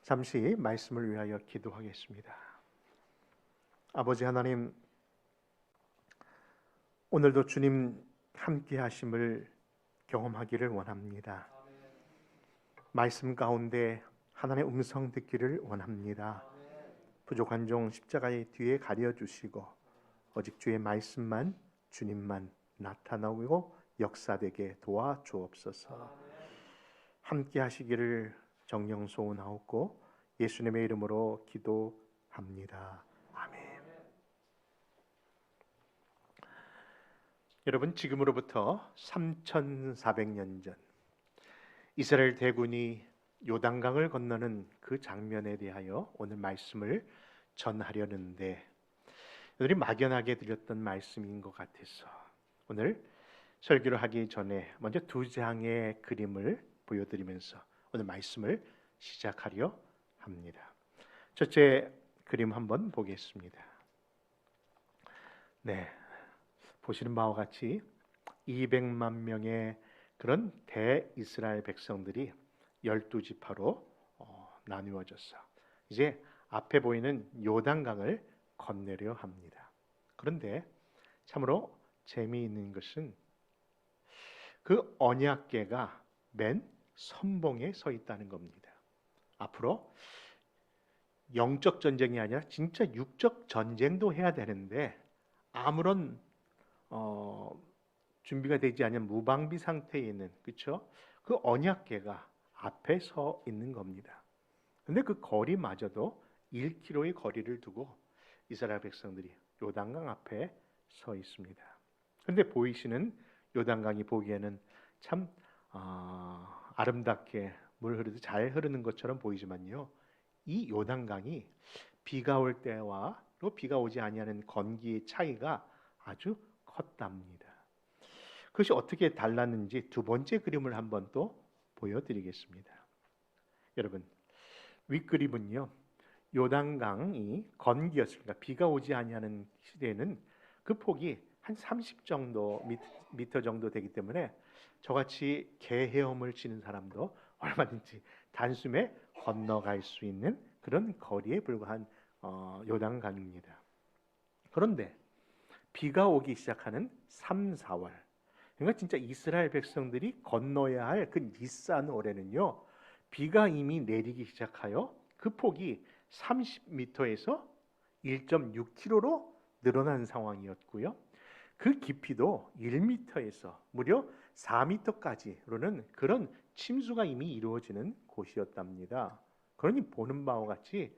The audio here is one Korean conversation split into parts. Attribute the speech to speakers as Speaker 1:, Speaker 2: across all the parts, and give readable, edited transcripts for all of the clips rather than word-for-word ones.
Speaker 1: 잠시 말씀을 위하여 기도하겠습니다. 아버지 하나님, 오늘도 주님 함께 하심을 경험하기를 원합니다. 말씀 가운데 하나님의 음성 듣기를 원합니다. 부족한 종 십자가의 뒤에 가려주시고 오직 주의 말씀만, 주님만 나타나고 역사되게 도와주옵소서. 함께 하시기를 정령 소원하옵고 예수님의 이름으로 기도합니다. 아멘. 여러분, 지금으로부터 3400년 전 이스라엘 대군이 요단강을 건너는 그 장면에 대하여 오늘 말씀을 전하려는데, 오늘이 막연하게 드렸던 말씀인 것 같아서 오늘 설교를 하기 전에 먼저 두 장의 그림을 보여드리면서 오늘 말씀을 시작하려 합니다. 첫째 그림 한번 보겠습니다. 네, 보시는 바와 같이 200만 명의 그런 대이스라엘 백성들이 12지파로 나누어져서 이제 앞에 보이는 요단강을 건너려 합니다. 그런데 참으로 재미있는 것은 그 언약궤가 맨 선봉에 서 있다는 겁니다. 앞으로 영적 전쟁이 아니라 진짜 육적 전쟁도 해야 되는데 아무런 준비가 되지 않은 무방비 상태에 있는, 그렇죠? 그 언약궤가 앞에 서 있는 겁니다. 그런데 그 거리마저도 1km의 거리를 두고 이스라엘 백성들이 요단강 앞에 서 있습니다. 그런데 보이시는 요단강이 보기에는 참 아름답게 물 흐르듯 잘 흐르는 것처럼 보이지만요, 이 요단강이 비가 올 때와 또 비가 오지 아니하는 건기의 차이가 아주 컸답니다. 그것이 어떻게 달랐는지 두 번째 그림을 한번 또 보여드리겠습니다. 여러분, 윗그림은요, 요단강이 건기였습니다. 비가 오지 아니하는 시대에는 그 폭이 한 30 정도 미터 정도 되기 때문에 저같이 개 헤엄을 치는 사람도 얼마든지 단숨에 건너갈 수 있는 그런 거리에 불과한 요단강입니다. 그런데 비가 오기 시작하는 3, 4월, 그러니까 진짜 이스라엘 백성들이 건너야 할 그 니산 월에는요, 비가 이미 내리기 시작하여 그 폭이 30m에서 1.6km로 늘어난 상황이었고요. 그 깊이도 1m에서 무려 4m까지로는 그런 침수가 이미 이루어지는 곳이었답니다. 그러니 보는 바와 같이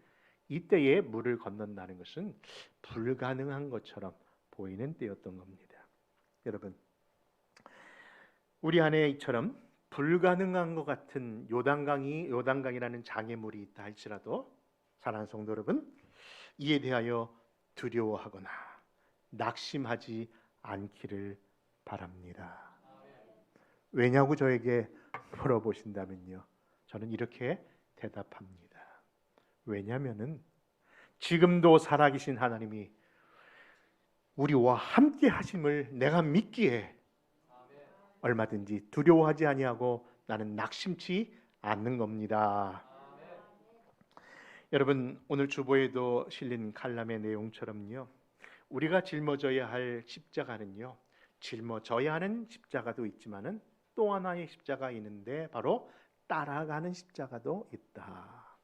Speaker 1: 이때에 물을 건넌다는 것은 불가능한 것처럼 보이는 때였던 겁니다. 여러분, 우리 안에 이처럼 불가능한 것 같은 요단강이라는 장애물이 있다 할지라도 사랑하는 성도 여러분, 이에 대하여 두려워하거나 낙심하지 않기를 바랍니다. 왜냐고 저에게 물어보신다면요, 저는 이렇게 대답합니다. 왜냐하면은 지금도 살아계신 하나님이 우리와 함께 하심을 내가 믿기에 얼마든지 두려워하지 아니하고 나는 낙심치 않는 겁니다. 여러분, 오늘 주보에도 실린 칼럼의 내용처럼요, 우리가 짊어져야 할 십자가는요, 짊어져야 하는 십자가도 있지만은 또 하나의 십자가 있는데 바로 따라가는 십자가도 있다.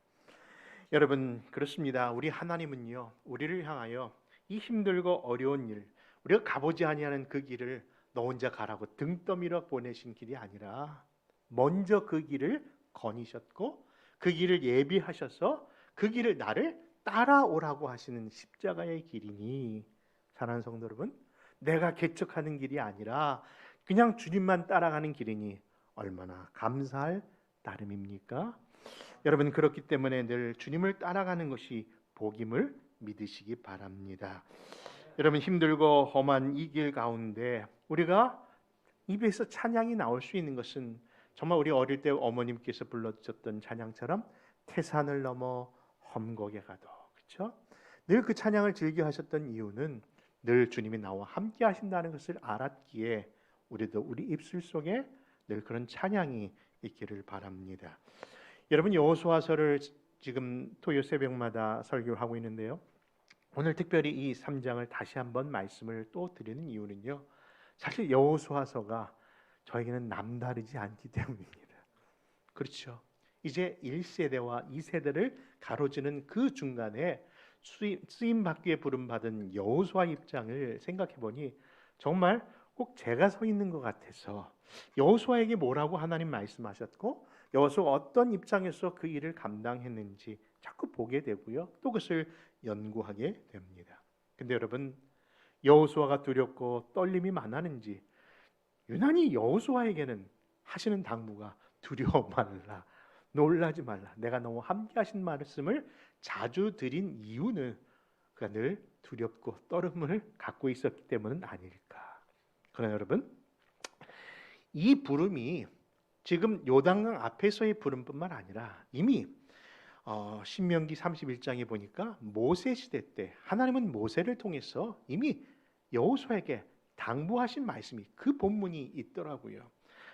Speaker 1: 여러분, 그렇습니다. 우리 하나님은요, 우리를 향하여 이 힘들고 어려운 일, 우리가 가보지 아니하는 그 길을 너 혼자 가라고 등 떠밀어 보내신 길이 아니라 먼저 그 길을 거니셨고 그 길을 예비하셔서 그 길을 나를 따라오라고 하시는 십자가의 길이니, 사랑하는 성도 여러분, 내가 개척하는 길이 아니라 그냥 주님만 따라가는 길이니 얼마나 감사할 따름입니까? 여러분, 그렇기 때문에 늘 주님을 따라가는 것이 복임을 믿으시기 바랍니다. 여러분, 힘들고 험한 이 길 가운데 우리가 입에서 찬양이 나올 수 있는 것은 정말 우리 어릴 때 어머님께서 불러주셨던 찬양처럼 태산을 넘어 험곡에 가도, 그렇죠? 늘 그 찬양을 즐겨 하셨던 이유는 늘 주님이 나와 함께 하신다는 것을 알았기에 우리도 우리 입술 속에 늘 그런 찬양이 있기를 바랍니다. 여러분, 여호수아서를 지금 토요 새벽마다 설교를 하고 있는데요. 오늘 특별히 이 3장을 다시 한번 말씀을 또 드리는 이유는요. 사실 여호수아서가 저에게는 남다르지 않기 때문입니다. 그렇죠. 이제 1세대와 2세대를 가로지는 그 중간에 쓰임받기에 부름받은 여호수아 입장을 생각해 보니 정말 꼭 제가 서 있는 것 같아서 여호수아에게 뭐라고 하나님 말씀하셨고 여호수아가 어떤 입장에서 그 일을 감당했는지 자꾸 보게 되고요. 또 그것을 연구하게 됩니다. 근데 여러분, 여호수아가 두렵고 떨림이 많았는지 유난히 여호수아에게는 하시는 당부가 두려워 말라, 놀라지 말라. 내가 너무 함께 하신 말씀을 자주 드린 이유는 그가 늘 두렵고 떨음을 갖고 있었기 때문은 아닐까. 그러나 여러분, 이 부름이 지금 요단강 앞에서의 부름뿐만 아니라 이미 신명기 31장에 보니까 모세 시대 때 하나님은 모세를 통해서 이미 여호수아에게 당부하신 말씀이 그 본문이 있더라고요.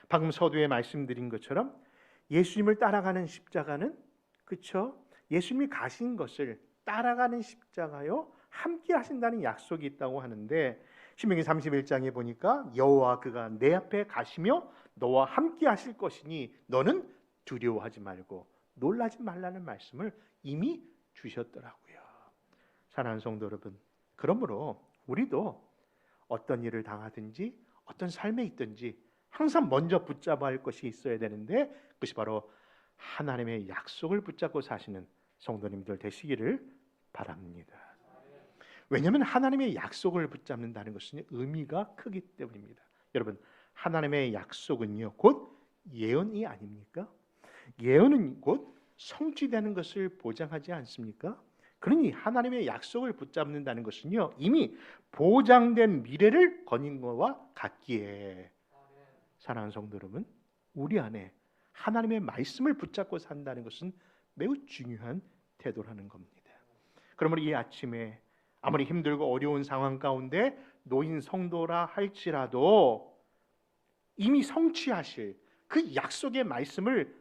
Speaker 1: 방금 서두에 말씀드린 것처럼 예수님을 따라가는 십자가는 그렇죠? 예수님이 가신 것을 따라가는 십자가요 함께 하신다는 약속이 있다고 하는데 신명기 31장에 보니까 여호와 그가 내 앞에 가시며 너와 함께 하실 것이니 너는 두려워하지 말고 놀라지 말라는 말씀을 이미 주셨더라고요. 사랑하는 성도 여러분, 그러므로 우리도 어떤 일을 당하든지 어떤 삶에 있든지 항상 먼저 붙잡아야 할 것이 있어야 되는데 그것이 바로 하나님의 약속을 붙잡고 사시는 성도님들 되시기를 바랍니다. 왜냐하면 하나님의 약속을 붙잡는다는 것은 의미가 크기 때문입니다. 여러분, 하나님의 약속은요 곧 예언이 아닙니까? 예언은 곧 성취되는 것을 보장하지 않습니까? 그러니 하나님의 약속을 붙잡는다는 것은요 이미 보장된 미래를 거닌 것과 같기에 사랑하는 성도 여러분, 우리 안에 하나님의 말씀을 붙잡고 산다는 것은 매우 중요한 태도라는 겁니다. 그러므로 이 아침에 아무리 힘들고 어려운 상황 가운데 놓인 성도라 할지라도 이미 성취하실 그 약속의 말씀을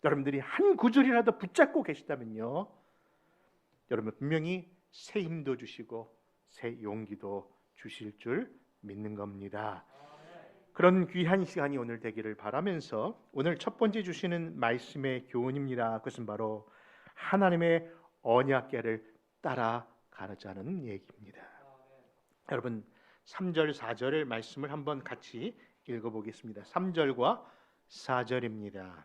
Speaker 1: 여러분들이 한 구절이라도 붙잡고 계시다면요 여러분 분명히 새 힘도 주시고 새 용기도 주실 줄 믿는 겁니다. 그런 귀한 시간이 오늘 되기를 바라면서 오늘 첫 번째 주시는 말씀의 교훈입니다. 그것은 바로 하나님의 언약궤를 따라가자는 얘기입니다. 여러분 3절 4절의 말씀을 한번 같이 읽어보겠습니다. 3절과 4절입니다.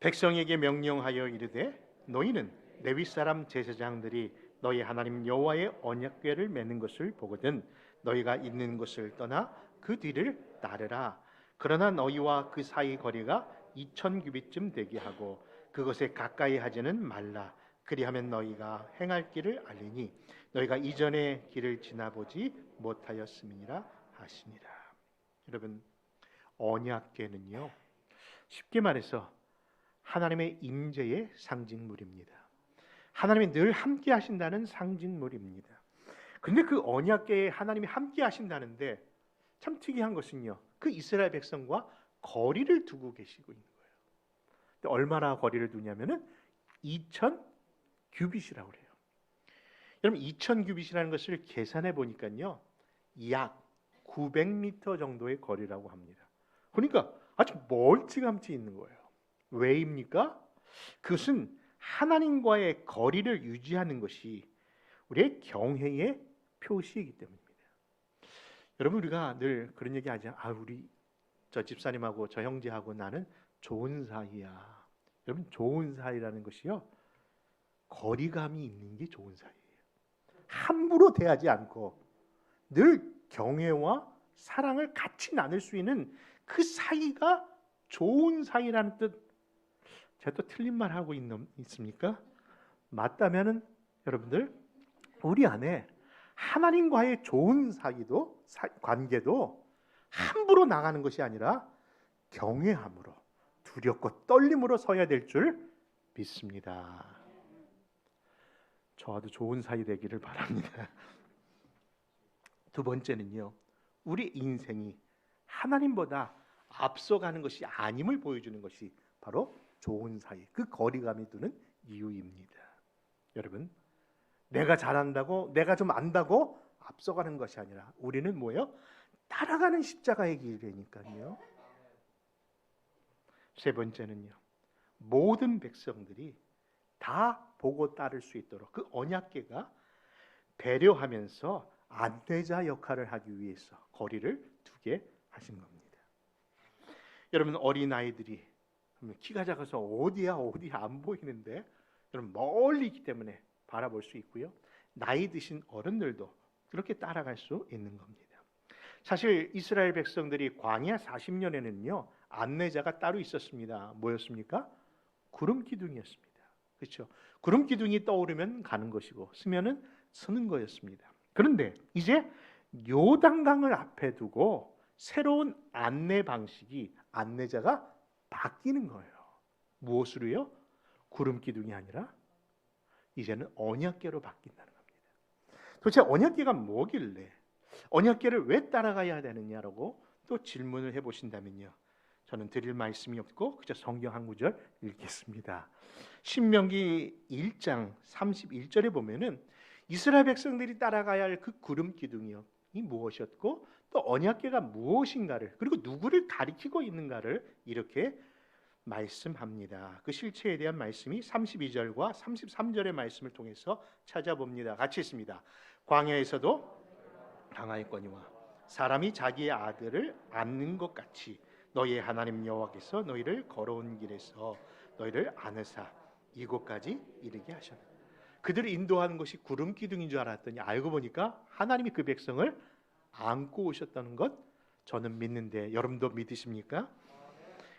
Speaker 1: 백성에게 명령하여 이르되 너희는 레위 사람 제사장들이 너희 하나님 여호와의 언약궤를 메는 것을 보거든 너희가 있는 곳을 떠나 그 뒤를 따르라. 그러나 너희와 그 사이 거리가 2000규빗쯤 되게 하고 그것에 가까이 하지는 말라. 그리하면 너희가 행할 길을 알리니 너희가 이전의 길을 지나보지 못하였음이니라 하시니라. 여러분, 언약궤는요 쉽게 말해서 하나님의 임재의 상징물입니다. 하나님이 늘 함께 하신다는 상징물입니다. 그런데 그 언약궤에 하나님이 함께 하신다는데 참 특이한 것은요 그 이스라엘 백성과 거리를 두고 계시고 있는 거예요. 근데 얼마나 거리를 두냐면은 2000규빗이라고 그래요. 여러분 2000규빗이라는 것을 계산해 보니까요 약 900m 정도의 거리라고 합니다. 그러니까 아주 멀찌감치 있는 거예요. 왜입니까? 그것은 하나님과의 거리를 유지하는 것이 우리의 경외의 표시이기 때문입니다. 여러분 우리가 늘 그런 얘기 하죠. 우리 저 집사님하고 저 형제하고 나는 좋은 사이야. 여러분 좋은 사이라는 것이요 거리감이 있는 게 좋은 사이예요. 함부로 대하지 않고 늘 경외와 사랑을 같이 나눌 수 있는 그 사이가 좋은 사이라는 뜻. 제가 또 틀린 말 하고 있습니까? 맞다면은 여러분들 우리 안에 하나님과의 좋은 사이도 관계도 함부로 나가는 것이 아니라 경외함으로 두렵고 떨림으로 서야 될 줄 믿습니다. 저와도 좋은 사이 되기를 바랍니다. 두 번째는요, 우리 인생이 하나님보다 앞서가는 것이 아님을 보여주는 것이 바로 좋은 사이, 그 거리감이 두는 이유입니다. 여러분, 내가 잘한다고, 내가 좀 안다고 앞서가는 것이 아니라 우리는 뭐예요? 따라가는 십자가의 길이니까요. 세 번째는요, 모든 백성들이 다 보고 따를 수 있도록 그 언약궤가 배려하면서 안내자 역할을 하기 위해서 거리를 두게 하신 겁니다. 여러분, 어린아이들이 키가 작아서 어디야 안 보이는데 여러분 멀리 있기 때문에 바라볼 수 있고요. 나이 드신 어른들도 그렇게 따라갈 수 있는 겁니다. 사실 이스라엘 백성들이 광야 40년에는요 안내자가 따로 있었습니다. 뭐였습니까? 구름 기둥이었습니다. 그렇죠? 구름 기둥이 떠오르면 가는 것이고 쓰면은 서는 거였습니다. 그런데 이제 요단강을 앞에 두고 새로운 안내 방식이 안내자가 바뀌는 거예요. 무엇으로요? 구름 기둥이 아니라 이제는 언약궤로 바뀐다는 겁니다. 도대체 언약궤가 뭐길래 언약궤를 왜 따라가야 되느냐라고 또 질문을 해보신다면요, 저는 드릴 말씀이 없고 그저 성경 한 구절 읽겠습니다. 신명기 1장 31절에 보면은 이스라엘 백성들이 따라가야 할 그 구름 기둥이 무엇이었고 또 언약궤가 무엇인가를 그리고 누구를 가리키고 있는가를 이렇게 말씀합니다. 그 실체에 대한 말씀이 32절과 33절의 말씀을 통해서 찾아봅니다. 같이 있습니다. 광야에서도 당하였거니와 사람이 자기의 아들을 안는 것 같이 너희의 하나님 여호와께서 너희를 걸어온 길에서 너희를 안으사 이곳까지 이르게 하셨다. 그들을 인도하는 것이 구름 기둥인 줄 알았더니 알고 보니까 하나님이 그 백성을 안고 오셨다는 것 저는 믿는데 여러분도 믿으십니까?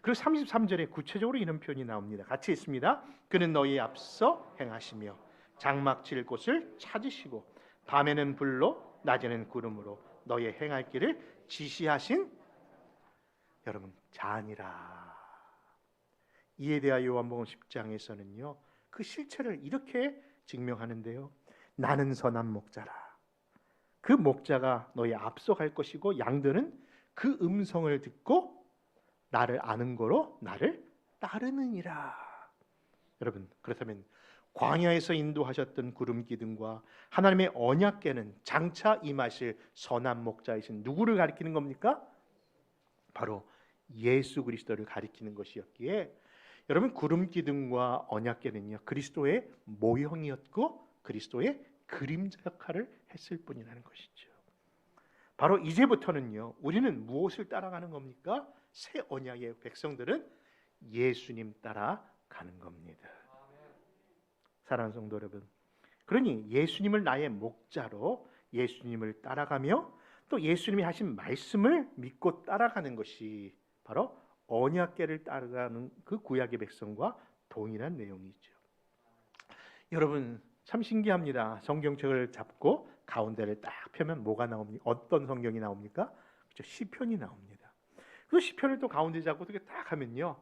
Speaker 1: 그리고 33절에 구체적으로 이런 표현이 나옵니다. 같이 있습니다. 그는 너희 앞서 행하시며 장막 칠 곳을 찾으시고 밤에는 불로 낮에는 구름으로 너희의 행할 길을 지시하신 여러분 자니라. 이에 대하여 요한복음 10장에서는요 그 실체를 이렇게 증명하는데요. 나는 선한 목자라. 그 목자가 너희 앞서 갈 것이고 양들은 그 음성을 듣고 나를 아는 거로 나를 따르느니라. 여러분, 그렇다면 광야에서 인도하셨던 구름 기둥과 하나님의 언약궤는 장차 임하실 선한 목자이신 누구를 가리키는 겁니까? 바로 예수 그리스도를 가리키는 것이었기에 여러분 구름 기둥과 언약궤는요 그리스도의 모형이었고 그리스도의 그림자 역할을 했을 뿐이라는 것이죠. 바로 이제부터는요 우리는 무엇을 따라가는 겁니까? 새 언약의 백성들은 예수님 따라가는 겁니다. 사랑하는 성도 여러분, 그러니 예수님을 나의 목자로 예수님을 따라가며 또 예수님이 하신 말씀을 믿고 따라가는 것이 바로 언약궤를 따라가는 그 구약의 백성과 동일한 내용이죠. 여러분 참 신기합니다. 성경책을 잡고 가운데를 딱 펴면 뭐가 나옵니까? 어떤 성경이 나옵니까? 그렇죠? 시편이 나옵니다. 그 시편을 또 가운데 잡고 어떻게 딱 하면요,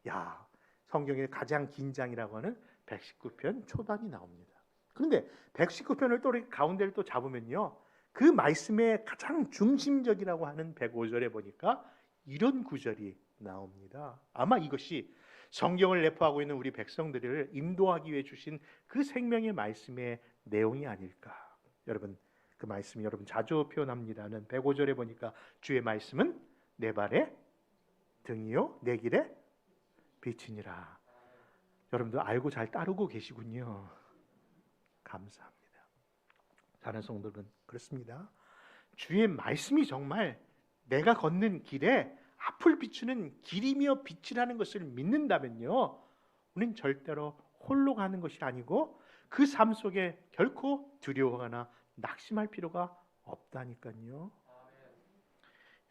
Speaker 1: 야 성경의 가장 긴 장이라고 하는 119편 초단이 나옵니다. 그런데 119편을 또 이렇게 가운데를 또 잡으면요, 그 말씀의 가장 중심적이라고 하는 105절에 보니까 이런 구절이 나옵니다. 아마 이것이 성경을 내포하고 있는 우리 백성들을 인도하기 위해 주신 그 생명의 말씀의 내용이 아닐까. 여러분 그 말씀이 여러분 자주 표현합니다는 105절에 보니까 주의 말씀은 내 발의 등이요 내 길의 빛이니라. 여러분도 알고 잘 따르고 계시군요. 감사합니다. 사랑하는 성도 여러분, 그렇습니다. 주의 말씀이 정말 내가 걷는 길에 앞을 비추는 길이며 빛이라는 것을 믿는다면요, 우리는 절대로 홀로 가는 것이 아니고 그 삶 속에 결코 두려워하거나 낙심할 필요가 없다니까요.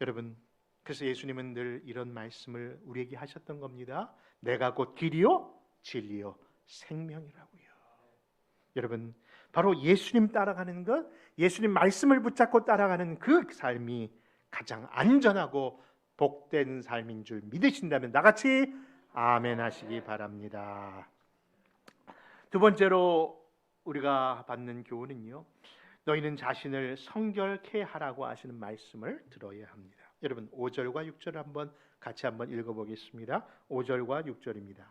Speaker 1: 여러분, 그래서 예수님은 늘 이런 말씀을 우리에게 하셨던 겁니다. 내가 곧 길이요 진리요 생명이라고요. 여러분, 바로 예수님 따라가는 것, 예수님 말씀을 붙잡고 따라가는 그 삶이 가장 안전하고 복된 삶인 줄 믿으신다면 나같이 아멘 하시기 바랍니다. 두 번째로 우리가 받는 교훈은요, 너희는 자신을 성결케 하라고 하시는 말씀을 들어야 합니다. 여러분 5절과 6절 한번 같이 한번 읽어보겠습니다. 5절과 6절입니다.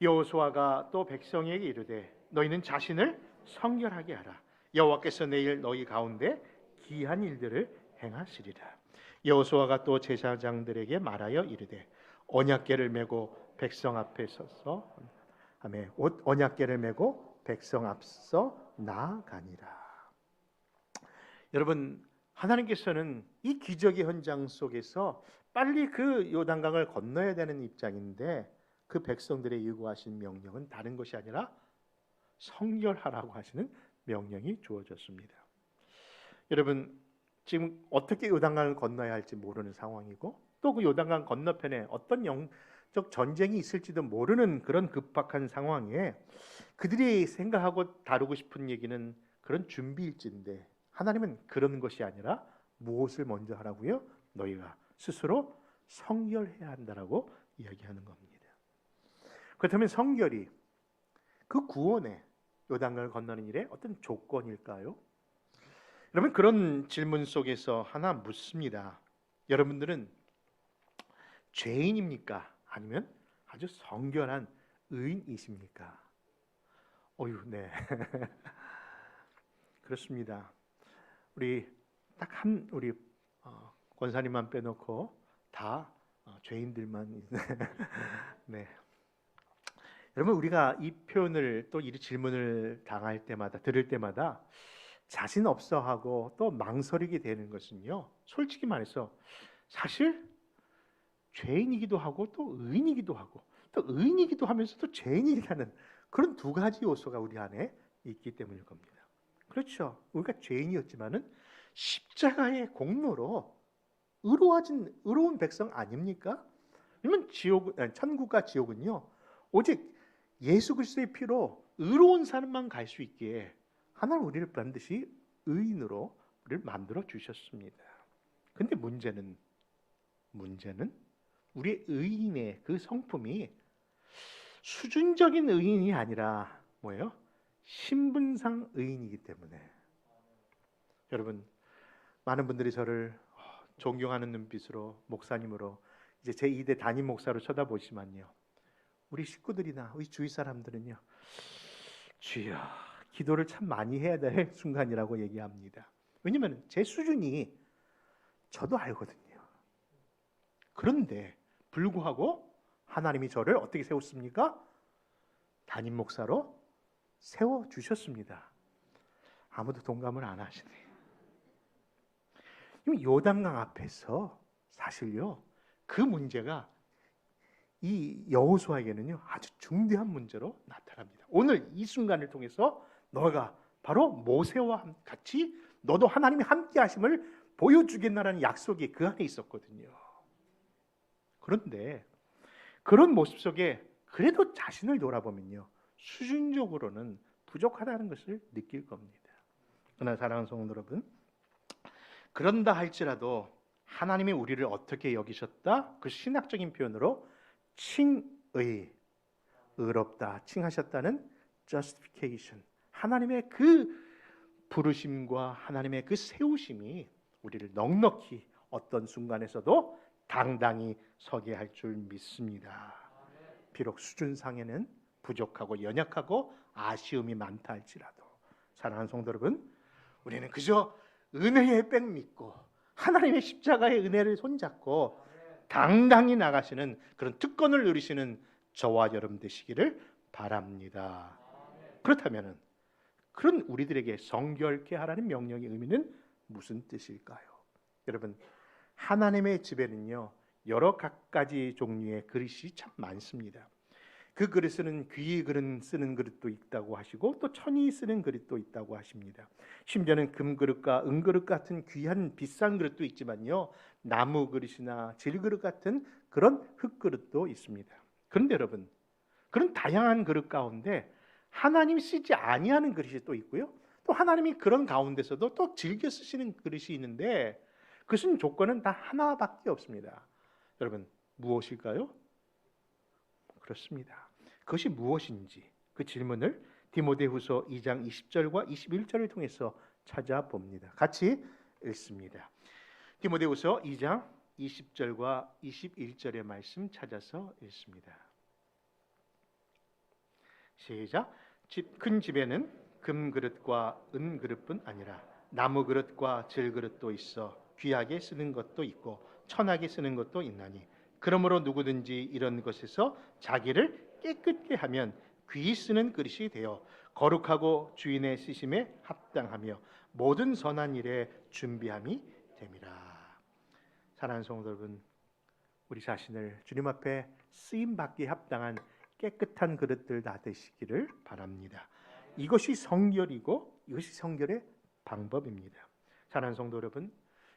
Speaker 1: 여호수아가 또 백성에게 이르되 너희는 자신을 성결하게 하라. 여호와께서 내일 너희 가운데 기이한 일들을 행하시리라. 여호수아가 또 제사장들에게 말하여 이르되 언약궤를 메고 백성 앞에 서서 언약궤를 메고 백성 앞서 나아가니라. 여러분, 하나님께서는 이 기적의 현장 속에서 빨리 그 요단강을 건너야 되는 입장인데 그 백성들의 요구하신 명령은 다른 것이 아니라 성결하라고 하시는 명령이 주어졌습니다. 여러분, 지금 어떻게 요단강을 건너야 할지 모르는 상황이고 또 그 요단강 건너편에 어떤 영적 전쟁이 있을지도 모르는 그런 급박한 상황에 그들이 생각하고 다루고 싶은 얘기는 그런 준비일진데 하나님은 그런 것이 아니라 무엇을 먼저 하라고요? 너희가 스스로 성결해야 한다라고 이야기하는 겁니다. 그렇다면 성결이 그 구원에 요단강을 건너는 일에 어떤 조건일까요? 여러분, 그런 질문 속에서 하나 묻습니다. 여러분들은 죄인입니까? 아니면 아주 성결한 의인이십니까? 어휴, 네. 그렇습니다. 우리 딱 우리 권사님만 빼놓고 다 죄인들만 네. 여러분, 우리가 이 표현을 또 이 질문을 당할 때마다 들을 때마다 자신 없어 하고 또 망설이게 되는 것은요, 솔직히 말해서 사실 죄인이기도 하고 또 의인이기도 하고 또 의인이기도 하면서도 죄인이라는 그런 두 가지 요소가 우리 안에 있기 때문일 겁니다. 그렇죠. 우리가 죄인이었지만은 십자가의 공로로 의로운 백성 아닙니까? 그러면 천국과 지옥은요, 오직 예수 그리스도의 피로 의로운 사람만 갈 수 있기에 하나님 우리를 반드시 의인으로 우리를 만들어 주셨습니다. 근데 문제는 우리 의인의 그 성품이 수준적인 의인이 아니라 뭐예요? 신분상 의인이기 때문에. 여러분, 많은 분들이 저를 존경하는 눈빛으로 목사님으로 이제 제 2대 담임 목사로 쳐다보시면요, 우리 식구들이나 우리 주위 사람들은요, 주여, 기도를 참 많이 해야 될 순간이라고 얘기합니다. 왜냐하면 제 수준이 저도 알거든요. 그런데 불구하고 하나님이 저를 어떻게 세웠습니까? 담임 목사로 세워주셨습니다. 아무도 동감을 안 하시네요. 요단강 앞에서 사실요, 그 문제가 이 여호수아에게는요 아주 중대한 문제로 나타납니다. 오늘 이 순간을 통해서 너가 바로 모세와 같이 너도 하나님이 함께 하심을 보여주겠나라는 약속이 그 안에 있었거든요. 그런데 그런 모습 속에 그래도 자신을 돌아보면요, 수준적으로는 부족하다는 것을 느낄 겁니다. 그러나 사랑하는 성도 여러분, 그런다 할지라도 하나님이 우리를 어떻게 여기셨다? 그 신학적인 표현으로 칭의, 의롭다, 칭하셨다는 justification, 하나님의 그 부르심과 하나님의 그 세우심이 우리를 넉넉히 어떤 순간에서도 당당히 서게 할 줄 믿습니다. 비록 수준상에는 부족하고 연약하고 아쉬움이 많다 할지라도 사랑하는 성도 여러분, 우리는 그저 은혜의 백 믿고 하나님의 십자가의 은혜를 손잡고 당당히 나가시는 그런 특권을 누리시는 저와 여러분 되시기를 바랍니다. 그렇다면 그런 우리들에게 성결케 하라는 명령의 의미는 무슨 뜻일까요? 여러분, 하나님의 집에는요 여러 가지 종류의 그릇이 참 많습니다. 그 그릇은 귀의 그릇 쓰는 그릇도 있다고 하시고 또 천이 쓰는 그릇도 있다고 하십니다. 심지어는 금그릇과 은그릇 같은 귀한 비싼 그릇도 있지만요, 나무 그릇이나 질그릇 같은 그런 흙그릇도 있습니다. 그런데 여러분, 그런 다양한 그릇 가운데 하나님이 쓰지 아니하는 그릇이 또 있고요, 또 하나님이 그런 가운데서도 또 즐겨 쓰시는 그릇이 있는데 그것은 조건은 다 하나밖에 없습니다. 여러분, 무엇일까요? 그렇습니다. 그것이 무엇인지 그 질문을 디모데후서 2장 20절과 21절을 통해서 찾아봅니다. 같이 읽습니다. 디모데후서 2장 20절과 21절의 말씀 찾아서 읽습니다. 시작. 큰 집에는 금 그릇과 은 그릇뿐 아니라 나무 그릇과 질 그릇도 있어 귀하게 쓰는 것도 있고 천하게 쓰는 것도 있나니 그러므로 누구든지 이런 것에서 자기를 깨끗게 하면 귀히 쓰는 그릇이 되어 거룩하고 주인의 쓰심에 합당하며 모든 선한 일에 준비함이 됨이라. 사랑하는 성도 여러분, 우리 자신을 주님 앞에 쓰임 받기 합당한 깨끗한 그릇들 다 되시기를 바랍니다. 이것이 성결이고 이것이 성결의 방법입니다. 사랑하는 성도 여러분,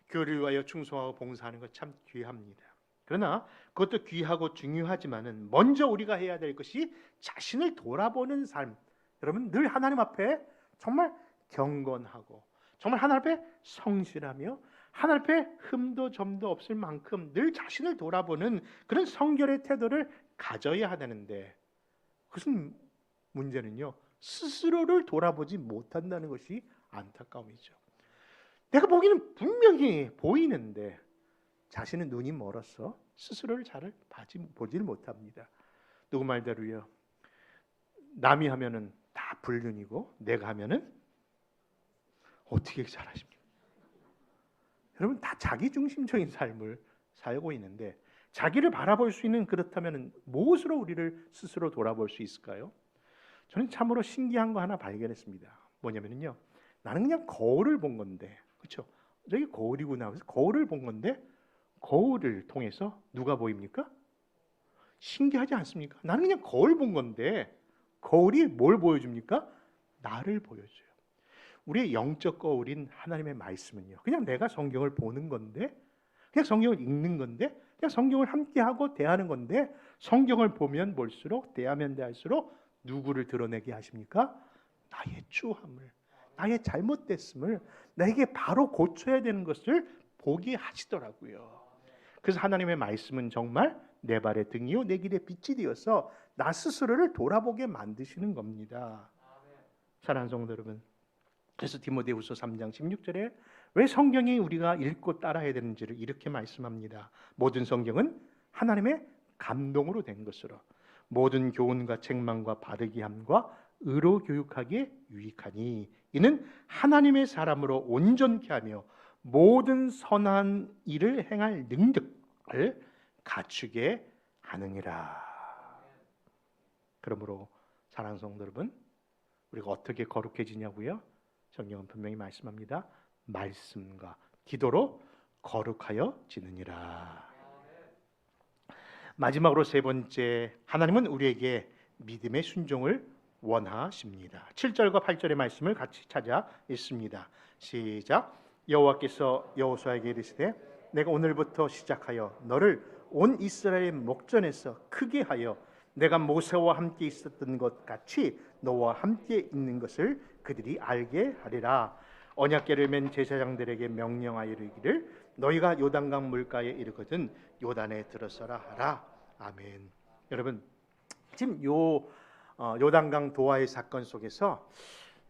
Speaker 1: 교회를 위하여 충성하고 봉사하는 것 참 귀합니다. 그러나 그것도 귀하고 중요하지만은 먼저 우리가 해야 될 것이 자신을 돌아보는 삶. 여러분, 늘 하나님 앞에 정말 경건하고 정말 하나님 앞에 성실하며 하나님 앞에 흠도 점도 없을 만큼 늘 자신을 돌아보는 그런 성결의 태도를 가져야 하는데, 그것은 문제는요, 스스로를 돌아보지 못한다는 것이 안타까움이죠. 내가 보기에는 분명히 보이는데 자신은 눈이 멀어서 스스로를 잘 보질 못합니다. 누구 말대로요, 남이 하면은 다 불륜이고 내가 하면은 어떻게 잘하십니까? 여러분, 다 자기중심적인 삶을 살고 있는데 자기를 바라볼 수 있는, 그렇다면 무엇으로 우리를 스스로 돌아볼 수 있을까요? 저는 참으로 신기한 거 하나 발견했습니다. 뭐냐면요, 나는 그냥 거울을 본 건데, 그렇죠? 저기 거울이구나. 그래서 거울을 본 건데 거울을 통해서 누가 보입니까? 신기하지 않습니까? 나는 그냥 거울 본 건데 거울이 뭘 보여줍니까? 나를 보여줘요. 우리의 영적 거울인 하나님의 말씀은요, 그냥 내가 성경을 보는 건데, 그냥 성경을 읽는 건데, 그냥 성경을 함께하고 대하는 건데, 성경을 보면 볼수록, 대하면 대할수록 누구를 드러내게 하십니까? 나의 추함을, 나의 잘못됐음을, 나에게 바로 고쳐야 되는 것을 보게 하시더라고요. 그래서 하나님의 말씀은 정말 내 발의 등이요 내 길의 빛이 되어서 나 스스로를 돌아보게 만드시는 겁니다. 사랑하는 성도 여러분, 그래서 디모데후서 3장 16절에 왜 성경이 우리가 읽고 따라야 되는지를 이렇게 말씀합니다. 모든 성경은 하나님의 감동으로 된 것으로 모든 교훈과 책망과 바르게 함과 의로 교육하기에 유익하니 이는 하나님의 사람으로 온전케 하며 모든 선한 일을 행할 능력을 갖추게 하느니라. 그러므로 사랑하는 성도 여러분, 우리가 어떻게 거룩해지냐고요? 성경은 분명히 말씀합니다. 말씀과 기도로 거룩하여 지느니라. 마지막으로 세 번째, 하나님은 우리에게 믿음의 순종을 원하십니다. 7절과 8절의 말씀을 같이 찾아 읽습니다. 시작. 여호와께서 여호수아에게 이르시되 내가 오늘부터 시작하여 너를 온 이스라엘의 목전에서 크게 하여 내가 모세와 함께 있었던 것 같이 너와 함께 있는 것을 그들이 알게 하리라. 언약궤를 맨 제사장들에게 명령하여 이르기를 너희가 요단강 물가에 이르거든 요단에 들어서라 하라. 아멘. 여러분, 지금 요단강 도하의 사건 속에서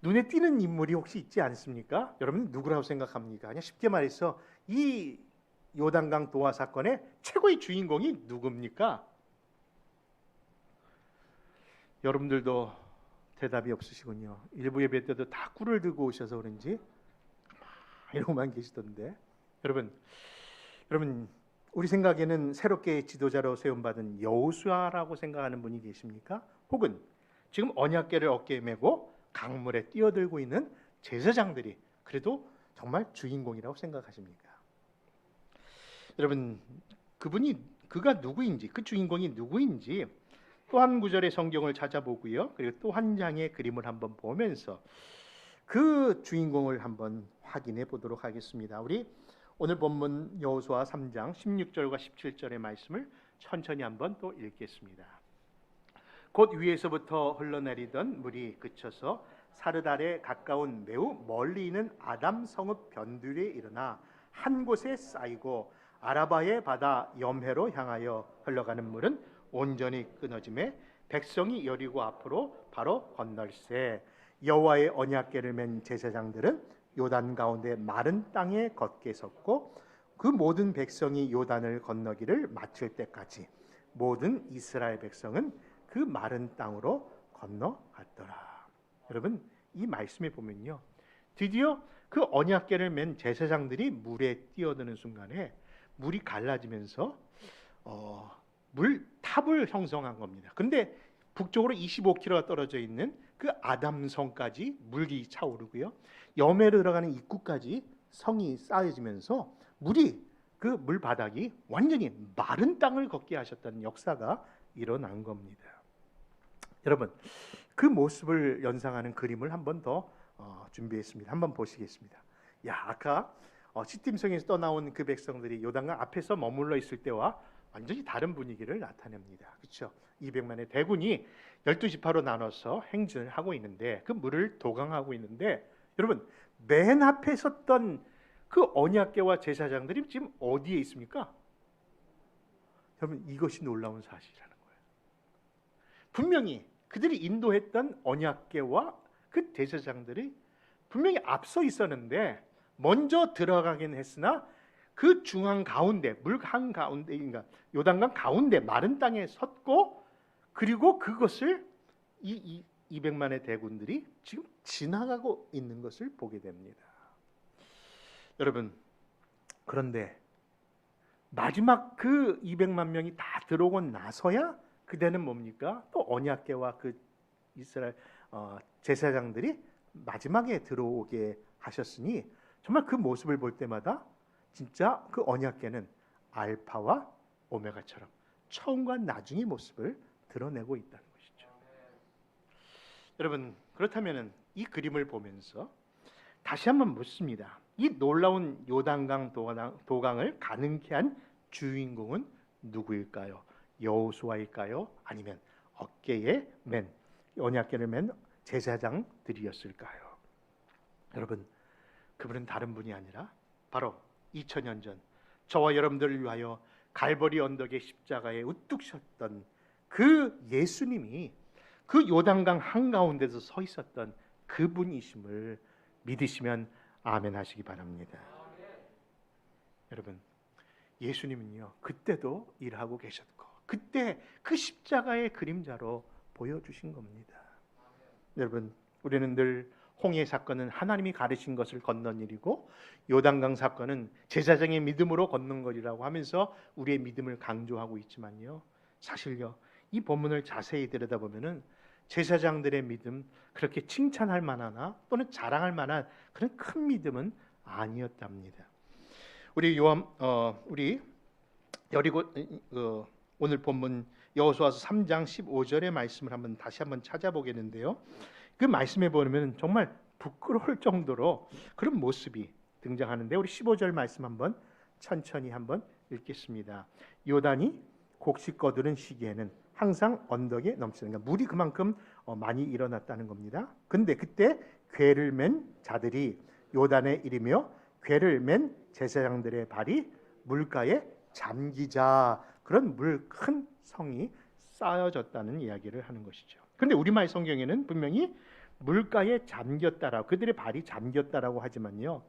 Speaker 1: 눈에 띄는 인물이 혹시 있지 않습니까? 여러분, 누구라고 생각합니까? 그냥 쉽게 말해서 이 요단강 도하 사건의 최고의 주인공이 누굽니까? 여러분들도 대답이 없으시군요. 일부 예배 때도 다 꿀을 들고 오셔서 그런지 이러고만 계시던데, 여러분 우리 생각에는 새롭게 지도자로 세움받은 여호수아라고 생각하는 분이 계십니까? 혹은 지금 언약궤를 어깨에 메고 강물에 뛰어들고 있는 제사장들이 그래도 정말 주인공이라고 생각하십니까? 여러분, 그가 누구인지, 그 주인공이 누구인지 또 한 구절의 성경을 찾아보고요, 그리고 또 한 장의 그림을 한번 보면서 그 주인공을 한번 확인해 보도록 하겠습니다. 우리 오늘 본문 여호수아 3장 16절과 17절의 말씀을 천천히 한번 또 읽겠습니다. 곧 위에서부터 흘러내리던 물이 그쳐서 사르달에 가까운 매우 멀리 있는 아담 성읍 변두리에 일어나 한 곳에 쌓이고 아라바의 바다 염해로 향하여 흘러가는 물은 온전히 끊어짐에 백성이 여리고 앞으로 바로 건널세. 여호와의 언약궤를 맨 제사장들은 요단 가운데 마른 땅에 걷게 섰고 그 모든 백성이 요단을 건너기를 마칠 때까지 모든 이스라엘 백성은 그 마른 땅으로 건너갔더라. 여러분, 이 말씀에 보면요, 드디어 그 언약궤를 맨 제사장들이 물에 뛰어드는 순간에 물이 갈라지면서 물탑을 형성한 겁니다. 근데 북쪽으로 25km가 떨어져 있는 그 아담성까지 물이 차오르고요, 여매로 들어가는 입구까지 성이 쌓여지면서 물이 그 물바닥이 완전히 마른 땅을 걷게 하셨다는 역사가 일어난 겁니다. 여러분, 그 모습을 연상하는 그림을 한 번 더 준비했습니다. 한번 보시겠습니다. 아까 시딤성에서 떠나온 그 백성들이 요단강 앞에서 머물러 있을 때와 완전히 다른 분위기를 나타냅니다. 그렇죠? 200만의 대군이 12지파로 나눠서 행진을 하고 있는데 그 물을 도강하고 있는데, 여러분, 맨 앞에 섰던 그 언약궤와 제사장들이 지금 어디에 있습니까? 여러분, 이것이 놀라운 사실이라는 거예요. 분명히 그들이 인도했던 언약궤와 그 제사장들이 분명히 앞서 있었는데 먼저 들어가긴 했으나 그 중앙 가운데, 물 한 가운데, 그러니까 요단강 가운데 마른 땅에 섰고, 그리고 그것을 이 200만의 대군들이 지금 지나가고 있는 것을 보게 됩니다. 여러분, 그런데 마지막 그 200만 명이 다 들어오고 나서야 그대는 뭡니까? 또 언약궤와 그 이스라엘 제사장들이 마지막에 들어오게 하셨으니, 정말 그 모습을 볼 때마다 진짜 그 언약궤는 알파와 오메가처럼 처음과 나중의 모습을 드러내고 있다는 것이죠. 여러분, 그렇다면 이 그림을 보면서 다시 한번 묻습니다. 이 놀라운 요단강 도강을 가능케 한 주인공은 누구일까요? 여호수아일까요? 아니면 어깨에 맨 언약궤를 맨 제사장들이었을까요? 여러분, 그분은 다른 분이 아니라 바로 2000년 전 저와 여러분들을 위하여 갈보리 언덕의 십자가에 우뚝 섰던 그 예수님이 그 요단강 한가운데서 서 있었던 그분이심을 믿으시면 아멘 하시기 바랍니다. 여러분, 예수님은요, 그때도 일하고 계셨고 그때 그 십자가의 그림자로 보여주신 겁니다. 여러분, 우리는 늘 홍해 사건은 하나님이 가르친 것을 건넌 일이고 요단강 사건은 제사장의 믿음으로 건넌 것이라고 하면서 우리의 믿음을 강조하고 있지만요, 사실요, 이 본문을 자세히 들여다보면은 제사장들의 믿음, 그렇게 칭찬할 만하나 또는 자랑할 만한 그런 큰 믿음은 아니었답니다. 우리 여리고 오늘 본문 여호수아서 3장 15절의 말씀을 다시 한번 찾아보겠는데요, 그 말씀에 보면 정말 부끄러울 정도로 그런 모습이 등장하는데, 우리 15절 말씀 한번 천천히 한번 읽겠습니다. 요단이 곡식 거두는 시기에는 항상 언덕에 넘치는, 그러니까 물이 그만큼 많이 일어났다는 겁니다. 근데 그때 궤를 맨 자들이 요단에 이르며 궤를 맨 제사장들의 발이 물가에 잠기자, 그런 물 큰 성이 쌓여졌다는 이야기를 하는 것이죠. 그런데 우리말 성경에는 분명히 물가에 잠겼다라고, 그들의 발이 잠겼다라고 하지만요,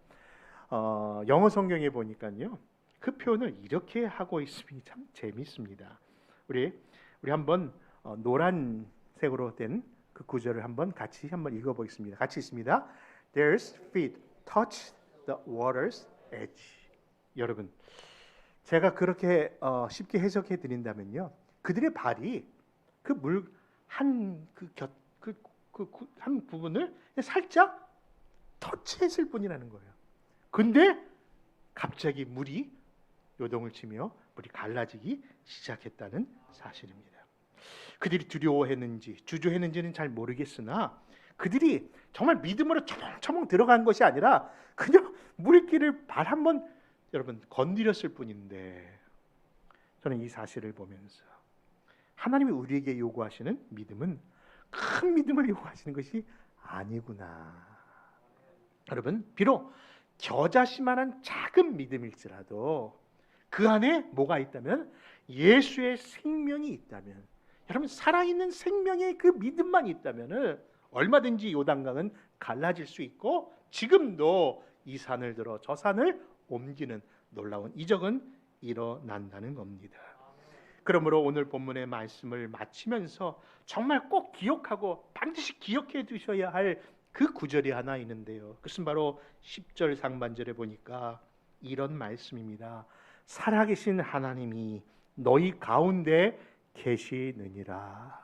Speaker 1: 영어 성경에 보니까요, 그 표현을 이렇게 하고 있으니 참 재밌습니다. 우리 한번 노란색으로 된 그 구절을 같이 한번 읽어보겠습니다. 같이 있습니다. Their feet touched the water's edge. 여러분, 제가 그렇게 쉽게 해석해 드린다면요, 그들의 발이 그 물 한 한 부분을 살짝 터치했을 뿐이라는 거예요. 근데 갑자기 물이 요동을 치며 물이 갈라지기 시작했다는 사실입니다. 그들이 두려워했는지 주저했는지는 잘 모르겠으나 그들이 정말 믿음으로 처먹처먹 들어간 것이 아니라 그냥 물길을 발 한번 여러분 건드렸을 뿐인데, 저는 이 사실을 보면서 하나님이 우리에게 요구하시는 믿음은 큰 믿음을 요구하시는 것이 아니구나. 여러분, 비록 겨자씨만한 작은 믿음일지라도 그 안에 뭐가 있다면, 예수의 생명이 있다면, 여러분 살아있는 생명의 그 믿음만 있다면 얼마든지 요단강은 갈라질 수 있고 지금도 이 산을 들어 저 산을 옮기는 놀라운 이적은 일어난다는 겁니다. 그러므로 오늘 본문의 말씀을 마치면서 정말 꼭 기억하고 반드시 기억해 두셔야 할 그 구절이 하나 있는데요. 그것은 바로 10절 상반절에 보니까 이런 말씀입니다. 살아계신 하나님이 너희 가운데 계시느니라.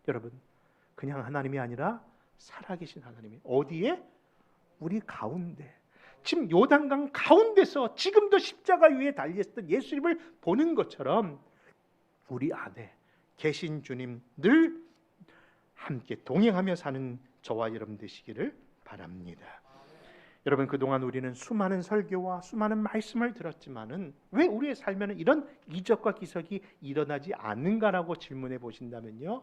Speaker 1: 여러분, 그냥 하나님이 아니라 살아계신 하나님이 어디에? 우리 가운데. 지금 요단강 가운데서 지금도 십자가 위에 달렸던 예수님을 보는 것처럼 우리 안에 계신 주님 늘 함께 동행하며 사는 저와 여러분 되시기를 바랍니다. 여러분, 그동안 우리는 수많은 설교와 수많은 말씀을 들었지만은 왜 우리의 삶에는 이런 이적과 기적이 일어나지 않는가라고 질문해 보신다면요,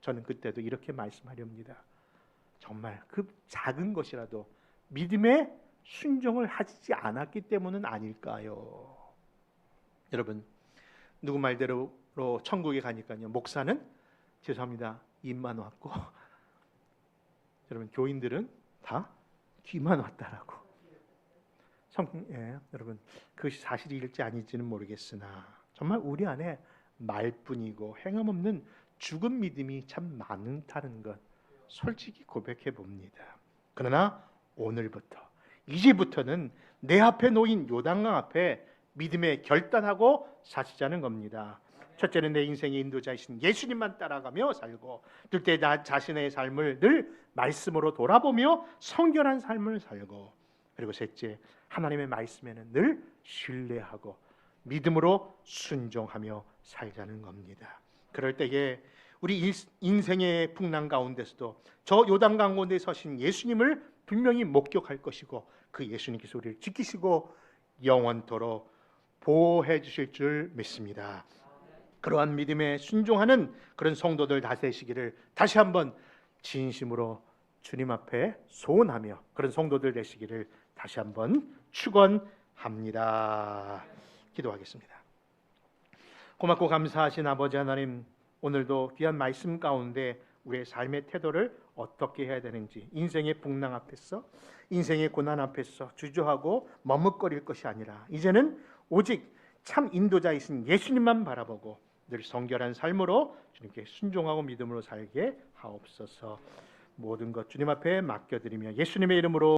Speaker 1: 저는 그때도 이렇게 말씀하렵니다. 정말 그 작은 것이라도 믿음의 순종을 하지 않았기 때문은 아닐까요? 여러분, 누구 말대로 천국에 가니까요, 목사는 죄송합니다, 입만 왔고 여러분, 교인들은 다 귀만 왔다라고. 여러분, 그것이 사실일지 아닐지는 모르겠으나 정말 우리 안에 말뿐이고 행함 없는 죽은 믿음이 참 많다는 것 솔직히 고백해 봅니다. 그러나 오늘부터, 이제부터는 내 앞에 놓인 요단강 앞에 믿음에 결단하고 사시자는 겁니다. 첫째는 내 인생의 인도자이신 예수님만 따라가며 살고, 둘째 나 자신의 삶을 늘 말씀으로 돌아보며 성결한 삶을 살고, 그리고 셋째 하나님의 말씀에는 늘 신뢰하고 믿음으로 순종하며 살자는 겁니다. 그럴 때에 우리 인생의 풍랑 가운데서도 저 요단강 가운데 서신 예수님을 분명히 목격할 것이고, 그 예수님께서 우리를 지키시고 영원토록 보호해 주실 줄 믿습니다. 그러한 믿음에 순종하는 그런 성도들 다 되시기를 다시 한번 진심으로 주님 앞에 소원하며 그런 성도들 되시기를 다시 한번 축원합니다. 기도하겠습니다. 고맙고 감사하신 아버지 하나님, 오늘도 귀한 말씀 가운데 우리의 삶의 태도를 어떻게 해야 되는지, 인생의 풍랑 앞에서, 인생의 고난 앞에서 주저하고 머뭇거릴 것이 아니라 이제는 오직 참 인도자이신 예수님만 바라보고 늘 성결한 삶으로 주님께 순종하고 믿음으로 살게 하옵소서. 모든 것 주님 앞에 맡겨드리며 예수님의 이름으로